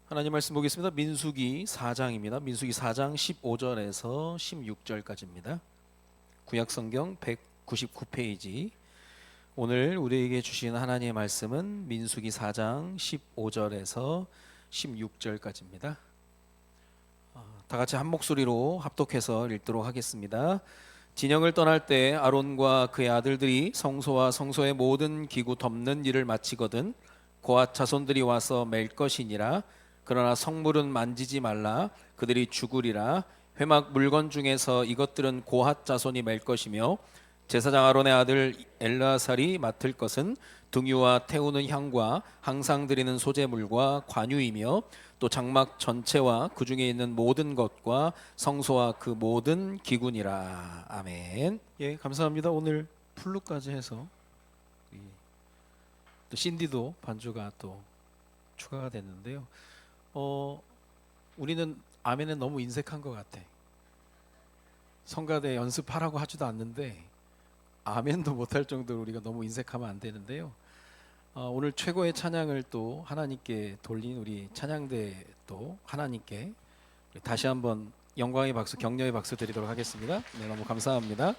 하나님 말씀 보겠습니다. 민수기 4장입니다. 민수기 4장 15절에서 16절까지입니다. 구약성경 199페이지. 오늘 우리에게 주신 하나님의 말씀은 민수기 4장 15절에서 16절까지입니다. 다 같이 한 목소리로 합독해서 읽도록 하겠습니다. 진영을 떠날 때 아론과 그의 아들들이 성소와 성소의 모든 기구 덮는 일을 마치거든 고앗 자손들이 와서 맬 것이니라. 그러나 성물은 만지지 말라. 그들이 죽으리라. 회막 물건 중에서 이것들은 고핫 자손이 맬 것이며 제사장 아론의 아들 엘르아살이 맡을 것은 등유와 태우는 향과 항상 드리는 소제물과 관유이며 또 장막 전체와 그 중에 있는 모든 것과 성소와 그 모든 기구니라. 아멘. 예, 감사합니다. 오늘 플루까지 해서 또 신디도 반주가 또 추가가 됐는데요. 우리는 아멘은 너무 인색한 것 같아. 성가대 연습하라고 하지도 않는데 아멘도 못할 정도로 우리가 너무 인색하면 안 되는데요. 오늘 최고의 찬양을 또 하나님께 돌린 우리 찬양대 또 하나님께 다시 한번 영광의 박수, 격려의 박수 드리도록 하겠습니다. 네, 너무 감사합니다.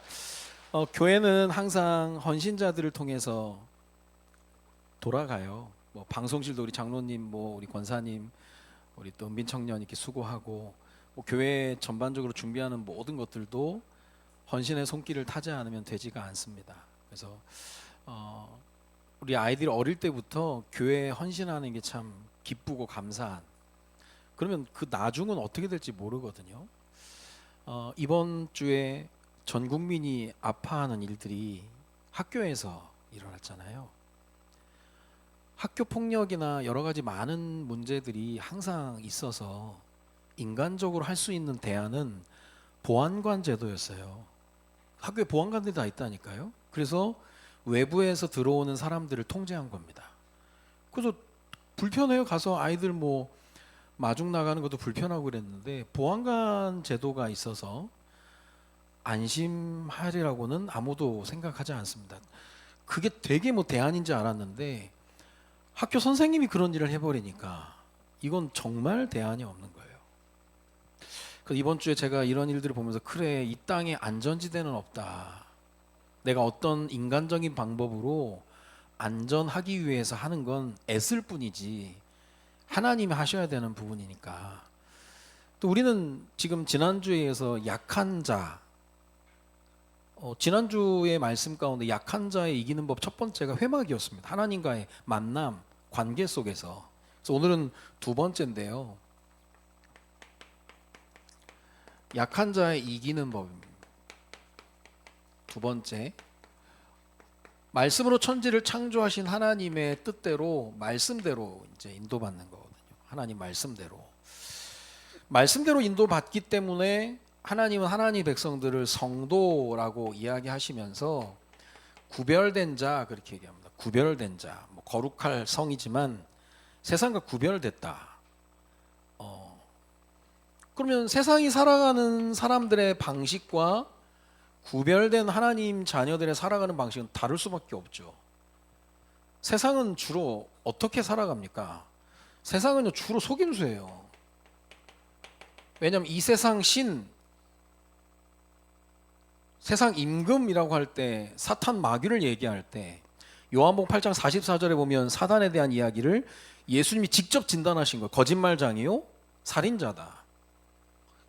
교회는 항상 헌신자들을 통해서 돌아가요. 뭐 방송실도 우리 장로님, 뭐 우리 권사님, 우리 또 은빈 청년 이렇게 수고하고 뭐 교회 전반적으로 준비하는 모든 것들도 헌신의 손길을 타지 않으면 되지가 않습니다. 그래서 우리 아이들이 어릴 때부터 교회에 헌신하는 게 참 기쁘고 감사한. 그러면 그 나중은 어떻게 될지 모르거든요. 이번 주에 전 국민이 아파하는 일들이 학교에서 일어났잖아요. 학교 폭력이나 여러 가지 많은 문제들이 항상 있어서 인간적으로 할 수 있는 대안은 보안관 제도였어요. 학교에 보안관들이 다 있다니까요. 그래서 외부에서 들어오는 사람들을 통제한 겁니다. 그래서 불편해요. 가서 아이들 뭐 마중 나가는 것도 불편하고 그랬는데 보안관 제도가 있어서 안심하리라고는 아무도 생각하지 않습니다. 그게 되게 뭐 대안인지 알았는데 학교 선생님이 그런 일을 해버리니까 이건 정말 대안이 없는 거예요. 그래서 이번 주에 제가 이런 일들을 보면서 그래, 이 땅에 안전지대는 없다. 내가 어떤 인간적인 방법으로 안전하기 위해서 하는 건 애쓸 뿐이지 하나님이 하셔야 되는 부분이니까. 또 우리는 지금 지난주에서 약한 자, 지난주의 말씀 가운데 약한 자의 이기는 법 첫 번째가 회막이었습니다. 하나님과의 만남, 관계 속에서. 그래서 오늘은 두 번째인데요. 약한 자의 이기는 법입니다. 두 번째, 말씀으로 천지를 창조하신 하나님의 뜻대로 말씀대로 이제 인도받는 거거든요. 하나님 말씀대로 인도받기 때문에 하나님은 하나님 백성들을 성도라고 이야기하시면서 구별된 자 그렇게 얘기합니다. 구별된 자, 뭐 거룩할 성이지만 세상과 구별됐다. 그러면 세상이 살아가는 사람들의 방식과 구별된 하나님 자녀들의 살아가는 방식은 다를 수밖에 없죠. 세상은 주로 어떻게 살아갑니까? 세상은요 주로 속임수예요. 왜냐하면 이 세상 세상 임금이라고 할 때 사탄 마귀를 얘기할 때 요한복음 8장 44절에 보면 사단에 대한 이야기를 예수님이 직접 진단하신 거예요. 거짓말장이요, 살인자다.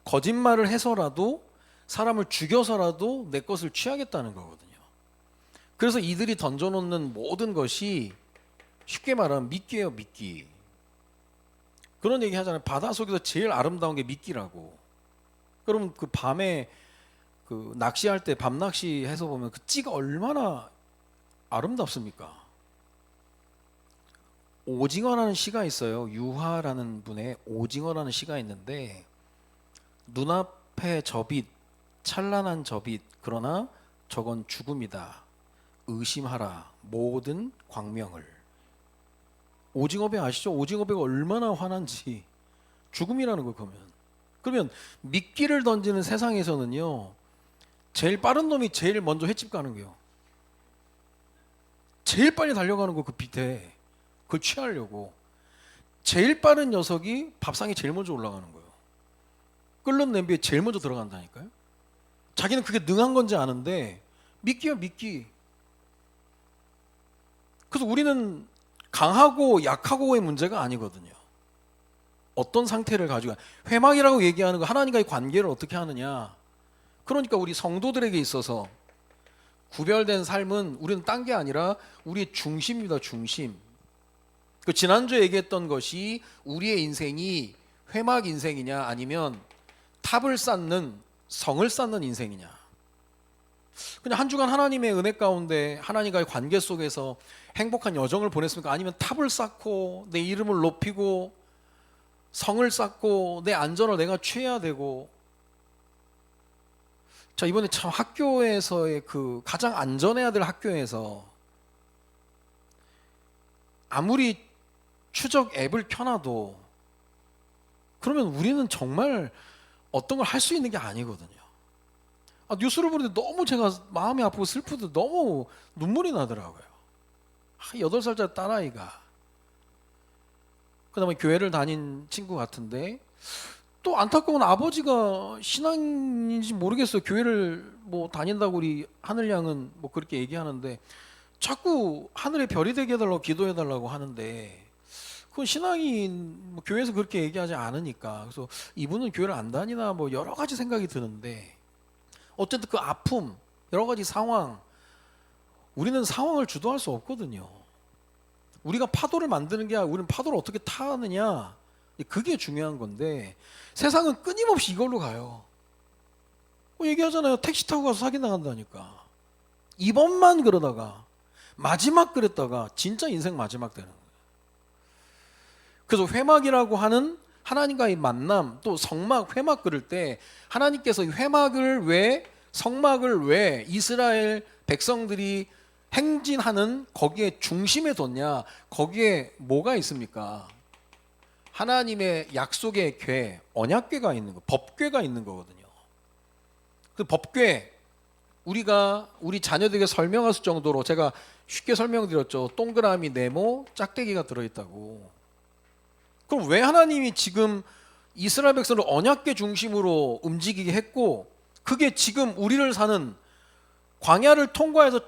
거짓말을 해서라도 사람을 죽여서라도 내 것을 취하겠다는 거거든요. 그래서 이들이 던져놓는 모든 것이 쉽게 말하면 미끼예요, 미끼. 그런 얘기 하잖아요. 바다 속에서 제일 아름다운 게 미끼라고. 그러면 그 밤에 그 낚시할 때 밤 낚시해서 보면 그 찌가 얼마나 아름답습니까? 오징어라는 시가 있어요. 유화라는 분의 오징어라는 시가 있는데 눈앞에 저빛, 찬란한 저빛, 그러나 저건 죽음이다. 의심하라 모든 광명을. 오징어배 아시죠? 오징어배가 얼마나 화난지. 죽음이라는 거 그러면 미끼를 던지는 세상에서는요 제일 빠른 놈이 제일 먼저 횟집 가는 거예요. 제일 빨리 달려가는 거 그 빛에 그걸 취하려고. 제일 빠른 녀석이 밥상에 제일 먼저 올라가는 거예요. 끓는 냄비에 제일 먼저 들어간다니까요. 자기는 그게 능한 건지 아는데 미끼야 미끼. 그래서 우리는 강하고 약하고의 문제가 아니거든요. 어떤 상태를 가지고 회막이라고 얘기하는 거 하나님과의 관계를 어떻게 하느냐. 그러니까 우리 성도들에게 있어서 구별된 삶은 우리는 딴 게 아니라 우리의 중심입니다. 중심. 그 지난주에 얘기했던 것이 우리의 인생이 회막 인생이냐 아니면 탑을 쌓는 성을 쌓는 인생이냐. 그냥 한 주간 하나님의 은혜 가운데 하나님과의 관계 속에서 행복한 여정을 보냈습니까? 아니면 탑을 쌓고 내 이름을 높이고 성을 쌓고 내 안전을 내가 취해야 되고. 자, 이번에 참 학교에서의 그 가장 안전해야 될 학교에서 아무리 추적 앱을 켜놔도 그러면 우리는 정말 어떤 걸 할 수 있는 게 아니거든요. 뉴스를 보는데 너무 제가 마음이 아프고 슬프고 너무 눈물이 나더라고요. 8살짜리 딸아이가, 그 다음에 교회를 다닌 친구 같은데 또 안타까운 아버지가 신앙인지 모르겠어요. 교회를 뭐 다닌다고 우리 하늘양은 뭐 그렇게 얘기하는데 자꾸 하늘의 별이 되게 해달라고 기도해달라고 하는데 그건 신앙인 뭐 교회에서 그렇게 얘기하지 않으니까. 그래서 이분은 교회를 안 다니나 뭐 여러 가지 생각이 드는데 어쨌든 그 아픔, 여러 가지 상황, 우리는 상황을 주도할 수 없거든요. 우리가 파도를 만드는 게 아니라 우리는 파도를 어떻게 타느냐, 그게 중요한 건데 세상은 끊임없이 이걸로 가요. 얘기하잖아요. 택시 타고 가서 사기 나간다니까. 이번만 그러다가 마지막 그랬다가 진짜 인생 마지막 되는 거예요. 그래서 회막이라고 하는 하나님과의 만남, 또 성막, 회막 그럴 때 하나님께서 회막을 왜, 성막을 왜 이스라엘 백성들이 행진하는 거기에 중심에 뒀냐? 거기에 뭐가 있습니까? 하나님의 약속의 궤, 언약궤가 있는 거, 법궤가 있는 거거든요. 그 법궤, 우리가 우리 자녀들에게 설명할 정도로 제가 쉽게 설명드렸죠. 동그라미, 네모, 짝대기가 들어있다고. 그럼 왜 하나님이 지금 이스라엘 백성을 언약궤 중심으로 움직이게 했고, 그게 지금 우리를 사는 광야를 통과해서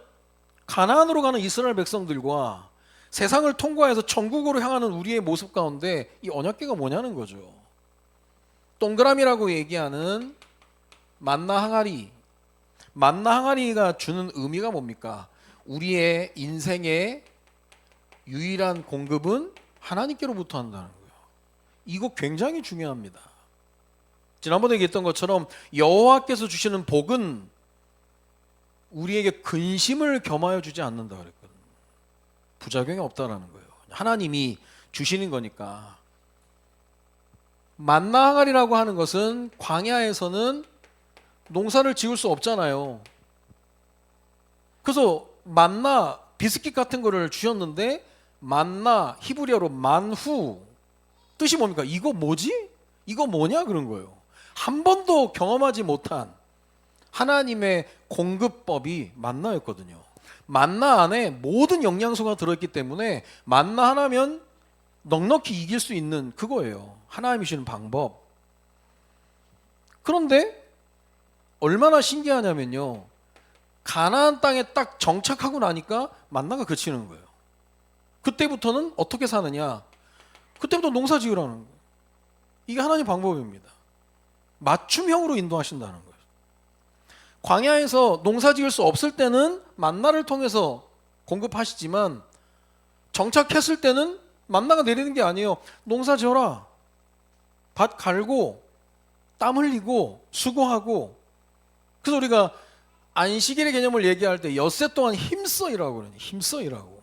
가나안으로 가는 이스라엘 백성들과 세상을 통과해서 천국으로 향하는 우리의 모습 가운데 이 언약궤가 뭐냐는 거죠. 동그라미라고 얘기하는 만나 항아리, 만나 항아리가 주는 의미가 뭡니까? 우리의 인생의 유일한 공급은 하나님께로부터 한다는 거예요. 이거 굉장히 중요합니다. 지난번에 얘기했던 것처럼 여호와께서 주시는 복은 우리에게 근심을 겸하여 주지 않는다 그랬거든요. 부작용이 없다라는 거예요. 하나님이 주시는 거니까. 만나 항아리라고 하는 것은 광야에서는 농사를 지을 수 없잖아요. 그래서 만나 비스킷 같은 거를 주셨는데 만나 히브리어로 만후, 뜻이 뭡니까? 이거 뭐지? 이거 뭐냐? 그런 거예요. 한 번도 경험하지 못한 하나님의 공급법이 만나였거든요. 만나 안에 모든 영양소가 들어있기 때문에 만나 하나면 넉넉히 이길 수 있는 그거예요. 하나님이 주시는 방법. 그런데 얼마나 신기하냐면요, 가나안 땅에 딱 정착하고 나니까 만나가 그치는 거예요. 그때부터는 어떻게 사느냐? 그때부터 농사 지으라는 거예요. 이게 하나님 방법입니다. 맞춤형으로 인도하신다는 거예요. 광야에서 농사 지을 수 없을 때는 만나를 통해서 공급하시지만 정착했을 때는 만나가 내리는 게 아니에요. 농사 지어라. 밭 갈고 땀 흘리고 수고하고. 그래서 우리가 안식일의 개념을 얘기할 때 엿새 동안 힘써 일하고 그러니 힘써 일하고.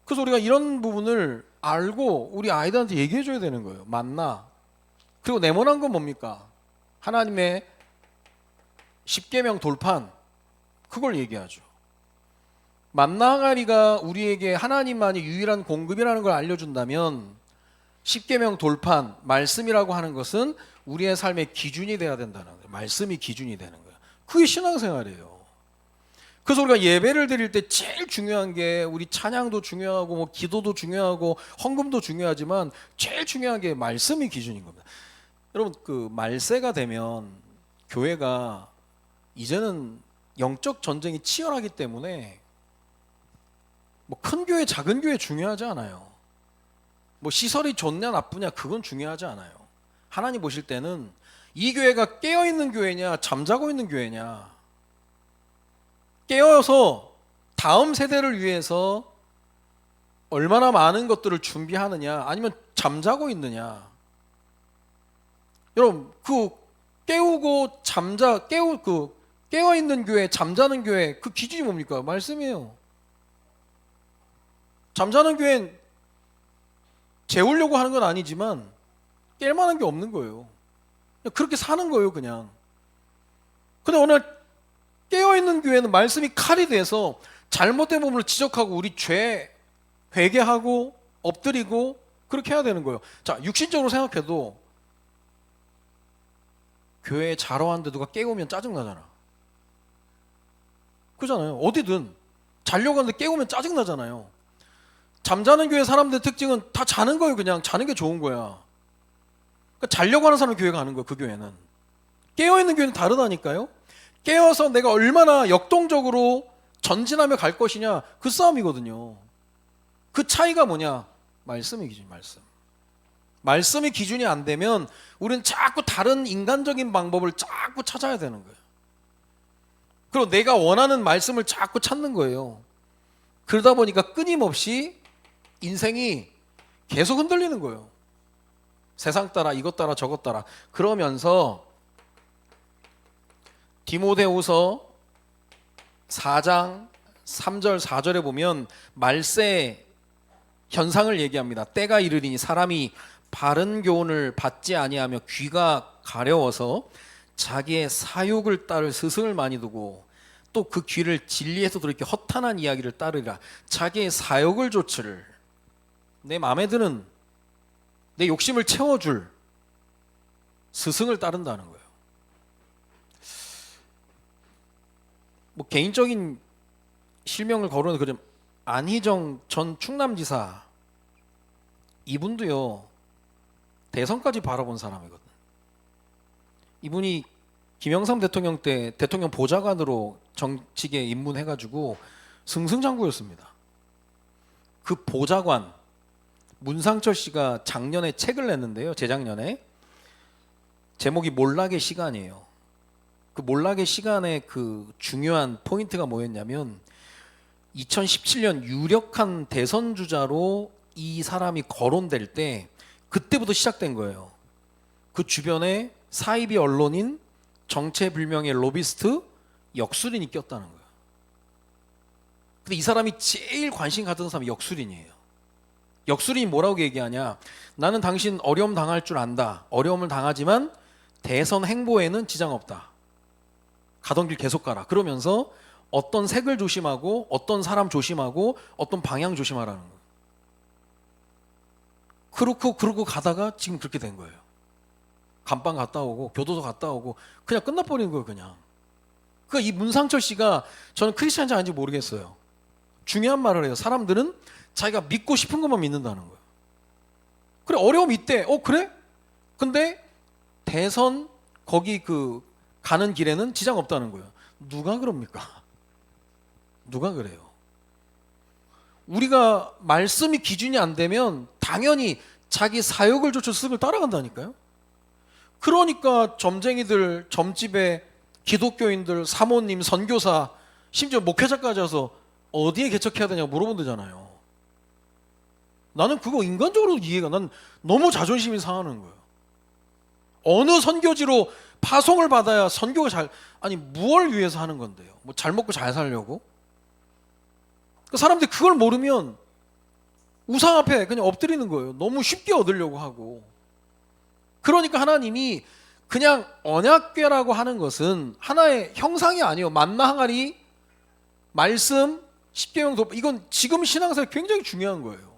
그래서 우리가 이런 부분을 알고 우리 아이들한테 얘기해 줘야 되는 거예요. 만나. 그리고 네모난 건 뭡니까? 하나님의 십계명 돌판, 그걸 얘기하죠. 만나 항아리가 우리에게 하나님만이 유일한 공급이라는 걸 알려준다면 십계명 돌판, 말씀이라고 하는 것은 우리의 삶의 기준이 돼야 된다는 거예요. 말씀이 기준이 되는 거예요. 그게 신앙생활이에요. 그래서 우리가 예배를 드릴 때 제일 중요한 게 우리 찬양도 중요하고 뭐 기도도 중요하고 헌금도 중요하지만 제일 중요한 게 말씀이 기준인 겁니다. 여러분 그 말세가 되면 교회가 이제는 영적 전쟁이 치열하기 때문에 뭐 큰 교회 작은 교회 중요하지 않아요. 뭐 시설이 좋냐 나쁘냐 그건 중요하지 않아요. 하나님 보실 때는 이 교회가 깨어 있는 교회냐 잠자고 있는 교회냐, 깨어서 다음 세대를 위해서 얼마나 많은 것들을 준비하느냐 아니면 잠자고 있느냐. 여러분 그 깨우고 깨어 있는 교회 잠자는 교회 그 기준이 뭡니까? 말씀이에요. 잠자는 교회는 재우려고 하는 건 아니지만 깰 만한 게 없는 거예요. 그렇게 사는 거예요 그냥. 근데 오늘 깨어있는 교회는 말씀이 칼이 돼서 잘못된 부분을 지적하고 우리 죄 회개하고 엎드리고 그렇게 해야 되는 거예요. 자, 육신적으로 생각해도 교회에 자러 왔는데 누가 깨우면 짜증나잖아. 그잖아요. 어디든 자려고 하는데 깨우면 짜증나잖아요. 잠자는 교회 사람들의 특징은 다 자는 거예요. 그냥 자는 게 좋은 거야. 그러니까 자려고 하는 사람은 교회 가는 거예요. 그 교회는. 깨어있는 교회는 다르다니까요. 깨어서 내가 얼마나 역동적으로 전진하며 갈 것이냐 그 싸움이거든요. 그 차이가 뭐냐? 말씀의 기준, 말씀. 말씀의 기준이 안 되면 우리는 자꾸 다른 인간적인 방법을 자꾸 찾아야 되는 거예요. 그리고 내가 원하는 말씀을 자꾸 찾는 거예요. 그러다 보니까 끊임없이 인생이 계속 흔들리는 거예요. 세상 따라 이것 따라 저것 따라. 그러면서 디모데후서 4장 3절 4절에 보면 말세 현상을 얘기합니다. 때가 이르리니 사람이 바른 교훈을 받지 아니하며 귀가 가려워서 자기의 사욕을 따를 스승을 많이 두고 또 그 귀를 진리에서도 이렇게 허탄한 이야기를 따르리라. 자기의 사욕을 좇을, 내 마음에 드는 내 욕심을 채워줄 스승을 따른다는 거예요. 뭐 개인적인 실명을 거론해 그럼 안희정 전 충남지사 이분도요 대선까지 바라본 사람이거든. 이분이 김영삼 대통령 때 대통령 보좌관으로 정치계에 입문해가지고 승승장구였습니다. 그 보좌관 문상철 씨가 작년에 책을 냈는데요. 재작년에 제목이 몰락의 시간이에요. 그 몰락의 시간에 그 중요한 포인트가 뭐였냐면 2017년 유력한 대선 주자로 이 사람이 거론될 때 그때부터 시작된 거예요. 그 주변에 사이비 언론인, 정체불명의 로비스트, 역술인이 꼈다는 거예요. 근데 이 사람이 제일 관심 갖던 사람이 역술인이에요. 역술인이 뭐라고 얘기하냐? 나는 당신 어려움 당할 줄 안다. 어려움을 당하지만 대선 행보에는 지장 없다. 가던 길 계속 가라. 그러면서 어떤 색을 조심하고 어떤 사람 조심하고 어떤 방향 조심하라는 거예요. 그렇고 가다가 지금 그렇게 된 거예요. 감방 갔다 오고 교도소 갔다 오고 그냥 끝나버리는 거예요. 그냥. 그러니까 이 문상철 씨가 저는 크리스찬인지 아닌지 모르겠어요. 중요한 말을 해요. 사람들은 자기가 믿고 싶은 것만 믿는다는 거예요. 그래 어려움이 있대. 그래? 근데 대선 거기 그 가는 길에는 지장 없다는 거예요. 누가 그럽니까? 누가 그래요? 우리가 말씀이 기준이 안 되면 당연히 자기 사욕을 좇을 스승을 따라간다니까요. 그러니까 점쟁이들, 점집에 기독교인들, 사모님, 선교사, 심지어 목회자까지 와서 어디에 개척해야 되냐고 물어본다잖아요. 나는 그거 인간적으로 이해가, 난 너무 자존심이 상하는 거예요. 어느 선교지로 파송을 받아야 선교가 아니 무엇을 위해서 하는 건데요? 뭐 잘 먹고 잘 살려고? 그 사람들이 그걸 모르면 우상 앞에 그냥 엎드리는 거예요. 너무 쉽게 얻으려고 하고. 그러니까 하나님이 그냥 언약궤라고 하는 것은 하나의 형상이 아니에요. 만나 항아리, 말씀, 십계명 도 이건 지금 신앙생활 굉장히 중요한 거예요.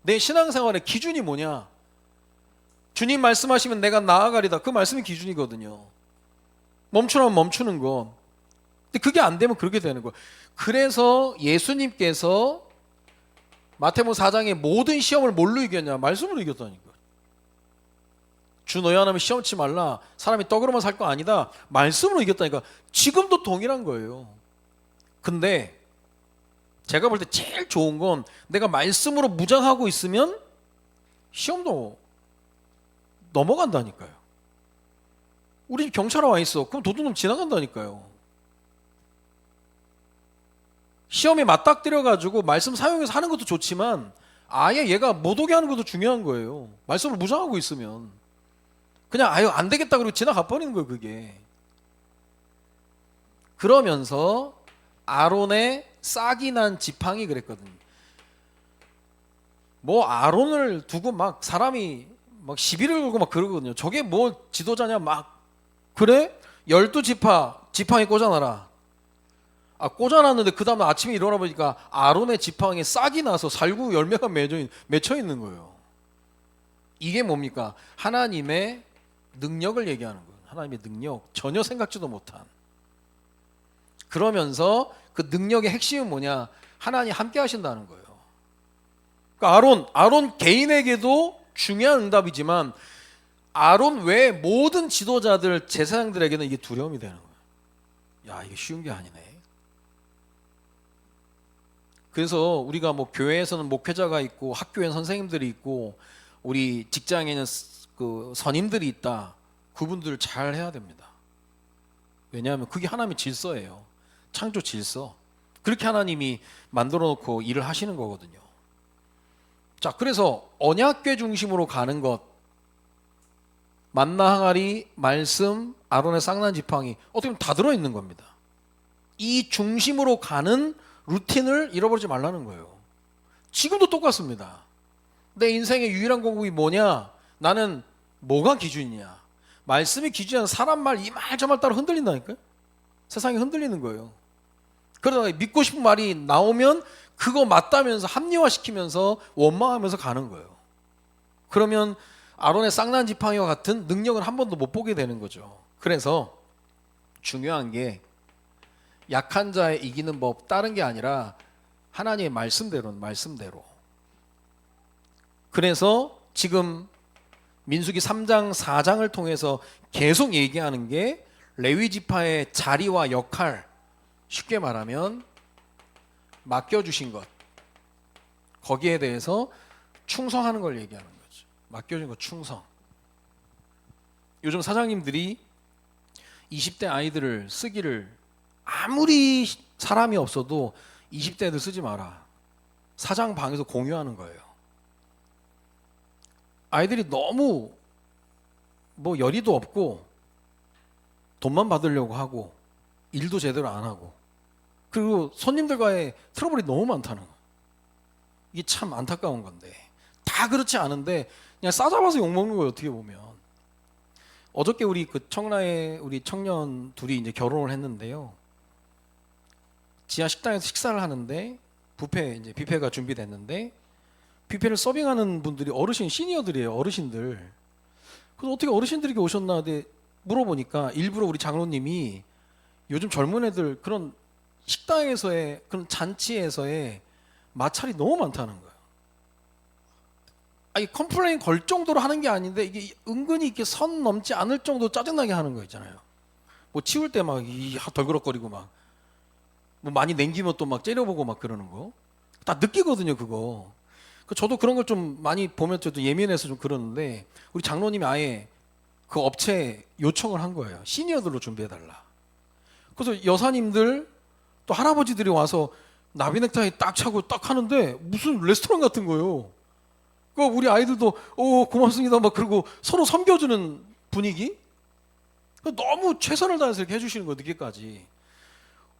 내 신앙생활의 기준이 뭐냐? 주님 말씀하시면 내가 나아가리다. 그 말씀이 기준이거든요. 멈추라면 멈추는 것. 근데 그게 안 되면 그렇게 되는 거예요. 그래서 예수님께서 마태복음 4장의 모든 시험을 뭘로 이겼냐? 말씀으로 이겼다니까. 주 너희 하나님을 시험 치지 말라. 사람이 떡으로만 살 거 아니다. 말씀으로 이겼다니까. 지금도 동일한 거예요. 근데 제가 볼 때 제일 좋은 건 내가 말씀으로 무장하고 있으면 시험도 넘어간다니까요. 우리 집 경찰에 와 있어. 그럼 도둑놈 지나간다니까요. 시험에 맞닥뜨려가지고 말씀 사용해서 하는 것도 좋지만 아예 얘가 못 오게 하는 것도 중요한 거예요. 말씀을 무장하고 있으면 그냥 아유 안 되겠다 그러고 지나가 버리는 거예요. 그게. 그러면서 아론의 싹이 난 지팡이 그랬거든요. 뭐 아론을 두고 막 사람이 막 시비를 걸고 막 그러거든요. 저게 뭐 지도자냐 막. 그래? 12지팡이 꽂아놔라. 꽂아놨는데 그 다음날 아침에 일어나 보니까 아론의 지팡이에 싹이 나서 살구 열매가 맺혀 있는 거예요. 이게 뭡니까? 하나님의 능력을 얘기하는 거예요. 하나님의 능력, 전혀 생각지도 못한. 그러면서 그 능력의 핵심은 뭐냐? 하나님 함께 하신다는 거예요. 그러니까 아론 개인에게도 중요한 응답이지만 아론 외 모든 지도자들, 제사장들에게는 이게 두려움이 되는 거예요. 야, 이게 쉬운 게 아니네. 그래서 우리가 뭐 교회에서는 목회자가 있고 학교엔 선생님들이 있고 우리 직장에는 그 선임들이 있다. 그분들 잘 해야 됩니다. 왜냐하면 그게 하나님의 질서예요. 창조 질서. 그렇게 하나님이 만들어 놓고 일을 하시는 거거든요. 자, 그래서 언약궤 중심으로 가는 것, 만나 항아리, 말씀, 아론의 쌍난 지팡이 어떻게 보면 다 들어있는 겁니다. 이 중심으로 가는 루틴을 잃어버리지 말라는 거예요. 지금도 똑같습니다. 내 인생의 유일한 공급이 뭐냐? 나는 뭐가 기준이냐? 말씀이 기준이야. 사람 말 이 말 저 말 따라 흔들린다니까요. 세상이 흔들리는 거예요. 그러다가 믿고 싶은 말이 나오면 그거 맞다면서 합리화시키면서 원망하면서 가는 거예요. 그러면 아론의 쌍난 지팡이와 같은 능력을 한 번도 못 보게 되는 거죠. 그래서 중요한 게 약한 자의 이기는 법 다른 게 아니라 하나님의 말씀대로는 말씀대로. 그래서 지금 민수기 3장 4장을 통해서 계속 얘기하는 게 레위 지파의 자리와 역할, 쉽게 말하면 맡겨주신 것, 거기에 대해서 충성하는 걸 얘기하는 거죠. 맡겨준 것 충성. 요즘 사장님들이 20대 아이들을 쓰기를 아무리 사람이 없어도 20대들 쓰지 마라. 사장 방에서 공유하는 거예요. 아이들이 너무 뭐 열의도 없고 돈만 받으려고 하고 일도 제대로 안 하고 그리고 손님들과의 트러블이 너무 많다는 거예요. 이게 참 안타까운 건데 다 그렇지 않은데 그냥 싸잡아서 욕먹는 거예요. 어떻게 보면. 어저께 우리 그 청라에 우리 청년 둘이 이제 결혼을 했는데요. 지하 식당에서 식사를 하는데 뷔페가 준비됐는데 뷔페를 서빙하는 분들이 시니어들이에요. 어르신들. 그래서 어떻게 어르신들이 오셨나 근데 물어보니까 일부러 우리 장로님이 요즘 젊은 애들 그런 식당에서의 그런 잔치에서의 마찰이 너무 많다는 거예요. 아니 컴플레인 걸 정도로 하는 게 아닌데 이게 은근히 이렇게 선 넘지 않을 정도 짜증나게 하는 거 있잖아요. 뭐 치울 때 막 덜그럭거리고 막 뭐 많이 냉기면 또 막 째려보고 막 그러는 거 다 느끼거든요. 그거. 저도 그런 걸 좀 많이 보면 저도 예민해서 좀 그러는데 우리 장로님이 아예 그 업체에 요청을 한 거예요. 시니어들로 준비해달라. 그래서 여사님들 또 할아버지들이 와서 나비 넥타이 딱 차고 딱 하는데 무슨 레스토랑 같은 거예요. 그 우리 아이들도 고맙습니다 막 그러고 서로 섬겨주는 분위기. 너무 최선을 다해서 이렇게 해주시는 거예요. 늦게까지.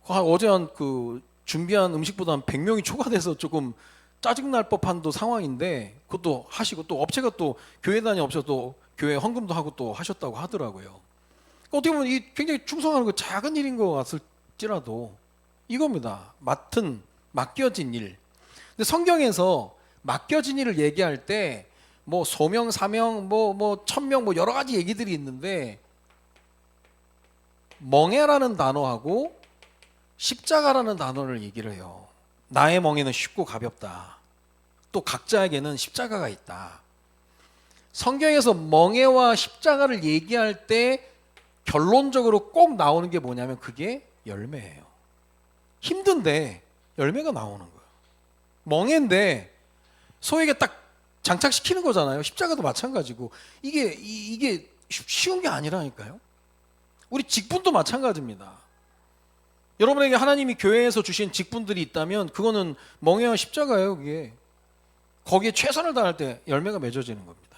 어제 그 준비한 음식보다 한 100명이 초과돼서 조금 짜증날 법한 상황인데 그것도 하시고 또 업체가 또 교회 다니 업체가 또 교회 헌금도 하고 또 하셨다고 하더라고요. 어떻게 보면 이 굉장히 충성하는 거 작은 일인 것 같을지라도 이겁니다. 맡겨진 일. 근데 성경에서 맡겨진 일을 얘기할 때 뭐 소명, 사명, 뭐 천명 뭐 여러 가지 얘기들이 있는데 멍에라는 단어하고 십자가라는 단어를 얘기를 해요. 나의 멍에는 쉽고 가볍다. 또 각자에게는 십자가가 있다. 성경에서 멍에와 십자가를 얘기할 때 결론적으로 꼭 나오는 게 뭐냐면 그게 열매예요. 힘든데 열매가 나오는 거예요. 멍에인데 소에게 딱 장착시키는 거잖아요. 십자가도 마찬가지고 이게 쉬운 게 아니라니까요. 우리 직분도 마찬가지입니다. 여러분에게 하나님이 교회에서 주신 직분들이 있다면 그거는 멍에와 십자가예요. 그게 거기에 최선을 다할 때 열매가 맺어지는 겁니다.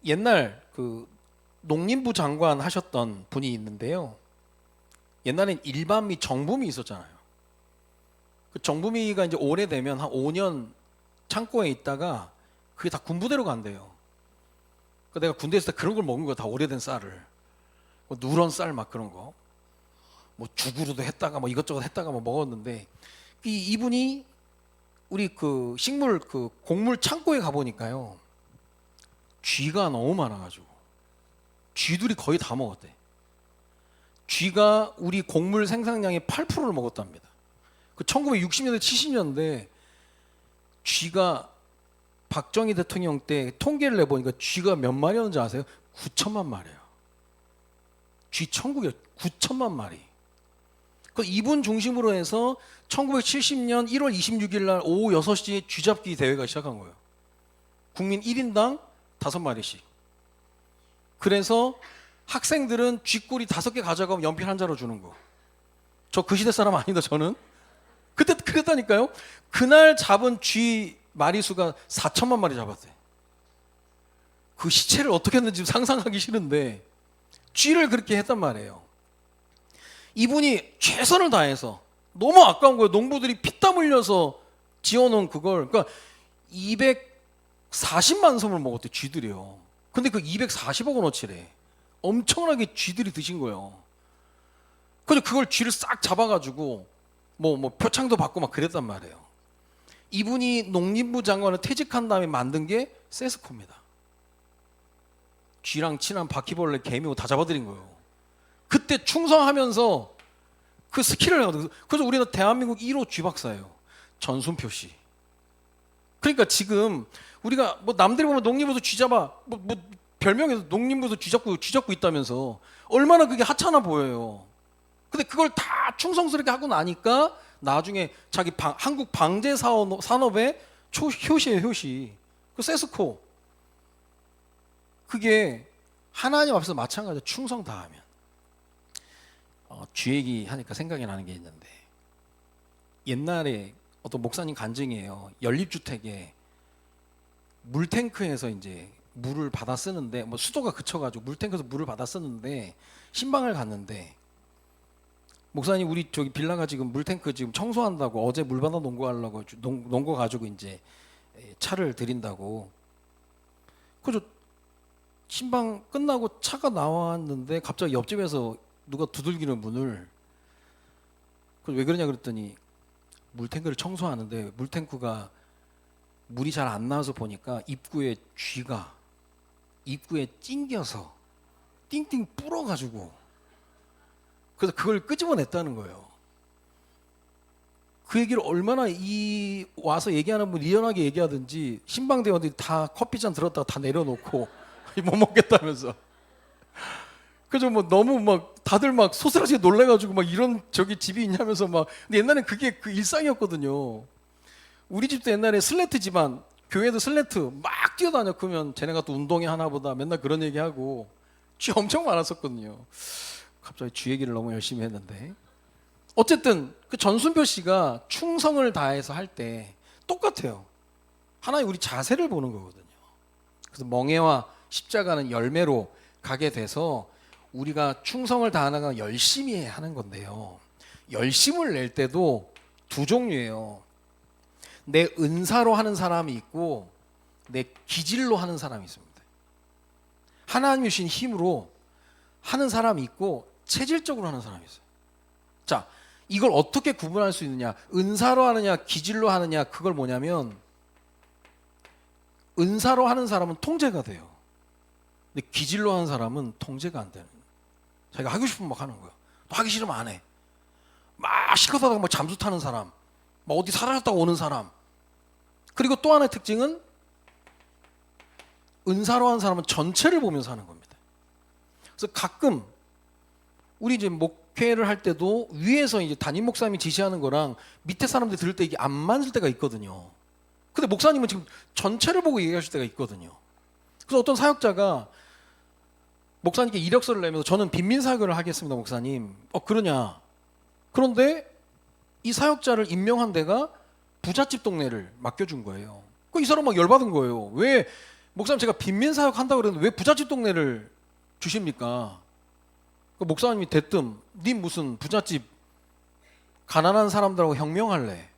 옛날 그 농림부 장관 하셨던 분이 있는데요. 옛날엔 일반미, 정부미 있었잖아요. 그 정부미가 이제 오래되면 한 5년 창고에 있다가 그게 다 군부대로 간대요. 그 내가 군대 있을 때 그런 걸 먹은 거야. 다 오래된 쌀을. 뭐 누런 쌀 막 그런 거. 뭐 죽으로도 했다가 뭐 이것저것 했다가 뭐 먹었는데 이분이 우리 그 식물 그 곡물 창고에 가 보니까요. 쥐가 너무 많아가지고 쥐들이 거의 다 먹었대. 쥐가 우리 곡물 생산량의 8%를 먹었답니다. 그 1960년대 70년대 쥐가 박정희 대통령 때 통계를 내보니까 쥐가 몇 마리였는지 아세요? 9천만 마리예요. 쥐 천국이요. 9천만 마리. 그 이분 중심으로 해서 1970년 1월 26일 날 오후 6시에 쥐잡기 대회가 시작한 거예요. 국민 1인당 5마리씩. 그래서 학생들은 쥐꼬리 5개 가져가면 연필 한 자로 주는 거. 저 그 시대 사람 아니다 저는. 그때 그랬다니까요. 그날 잡은 쥐 마리수가 4천만 마리 잡았대. 그 시체를 어떻게 했는지 상상하기 싫은데 쥐를 그렇게 했단 말이에요. 이분이 최선을 다해서 너무 아까운 거예요. 농부들이 피땀 흘려서 지어놓은 그걸 그러니까 240만 섬을 먹었대 쥐들이요. 근데 그 240억 원어치래. 엄청나게 쥐들이 드신 거예요. 근데 그걸 쥐를 싹 잡아가지고 뭐 표창도 받고 막 그랬단 말이에요. 이분이 농림부 장관을 퇴직한 다음에 만든 게 세스코입니다. 쥐랑 친한 바퀴벌레, 개미 다 잡아들인 거예요. 그때 충성하면서 그 스킬을 하거든요. 그래서 우리는 대한민국 1호 쥐박사예요. 전순표 씨. 그러니까 지금 우리가 뭐 남들이 보면 농림부에서 쥐 잡아 뭐 별명에서 농림부에서 쥐 잡고 있다면서 얼마나 그게 하찮아 보여요. 근데 그걸 다 충성스럽게 하고 나니까 나중에 자기 한국 방제 산업의 효시예요, 효시. 그 세스코. 그게 하나님 앞에서 마찬가지로 충성 다하면. 쥐 얘기 하니까 생각이 나는 게 있는데 옛날에 어떤 목사님 간증이에요. 연립주택에 물탱크에서 이제 물을 받아 쓰는데 뭐 수도가 그쳐가지고 물탱크에서 물을 받아 쓰는데 신방을 갔는데 목사님 우리 저기 빌라가 지금 물탱크 지금 청소한다고 어제 물 받아 놓은 거 하려고 놓은 거 가지고 이제 차를 드린다고. 그래서 신방 끝나고 차가 나왔는데 갑자기 옆집에서 누가 두들기는 문을. 왜 그러냐 그랬더니 물탱크를 청소하는데 물탱크가 물이 잘 안 나와서 보니까 입구에 쥐가 입구에 찡겨서 띵띵 불어가지고 그래서 그걸 끄집어냈다는 거예요. 그 얘기를 얼마나 와서 얘기하는 분 리얼하게 얘기하든지 신방대원들이 다 커피잔 들었다가 다 내려놓고 못 먹겠다면서. 그래서 뭐 너무 막 다들 막 소스라치게 놀래가지고 막 이런 저기 집이 있냐면서 막. 근데 옛날엔 그게 그 일상이었거든요. 우리 집도 옛날에 슬래트 집안, 교회도 슬래트 막 뛰어다녔. 그러면 쟤네가 또 운동이 하나보다 맨날 그런 얘기하고 쥐 엄청 많았었거든요. 갑자기 쥐 얘기를 너무 열심히 했는데 어쨌든 그 전순표 씨가 충성을 다해서 할 때 똑같아요. 하나님 우리 자세를 보는 거거든요. 그래서 멍에와 십자가는 열매로 가게 돼서 우리가 충성을 다하는 건 열심히 해야 하는 건데요. 열심을 낼 때도 두 종류예요. 내 은사로 하는 사람이 있고 내 기질로 하는 사람이 있습니다. 하나님이 주신 힘으로 하는 사람이 있고 체질적으로 하는 사람이 있어요. 자, 이걸 어떻게 구분할 수 있느냐? 은사로 하느냐 기질로 하느냐. 그걸 뭐냐면 은사로 하는 사람은 통제가 돼요. 근데 기질로 하는 사람은 통제가 안 되는. 자기가 하고 싶으면 막 하는 거예요. 또 하기 싫으면 안 해. 막 시커다가 막 잠수 타는 사람, 막 어디 사라졌다가 오는 사람. 그리고 또 하나의 특징은 은사로 한 사람은 전체를 보면서 하는 겁니다. 그래서 가끔 우리 이제 목회를 할 때도 위에서 이제 담임 목사님이 지시하는 거랑 밑에 사람들이 들을 때 이게 안 맞을 때가 있거든요. 근데 목사님은 지금 전체를 보고 얘기하실 때가 있거든요. 그래서 어떤 사역자가 목사님께 이력서를 내면서 저는 빈민 사역을 하겠습니다, 목사님. 그러냐? 그런데 이 사역자를 임명한 데가 부잣집 동네를 맡겨준 거예요. 이 사람 막 열받은 거예요. 왜 목사님 제가 빈민 사역 한다고 그랬는데 왜 부잣집 동네를 주십니까? 목사님이 대뜸 니 무슨 부잣집 가난한 사람들하고 혁명할래?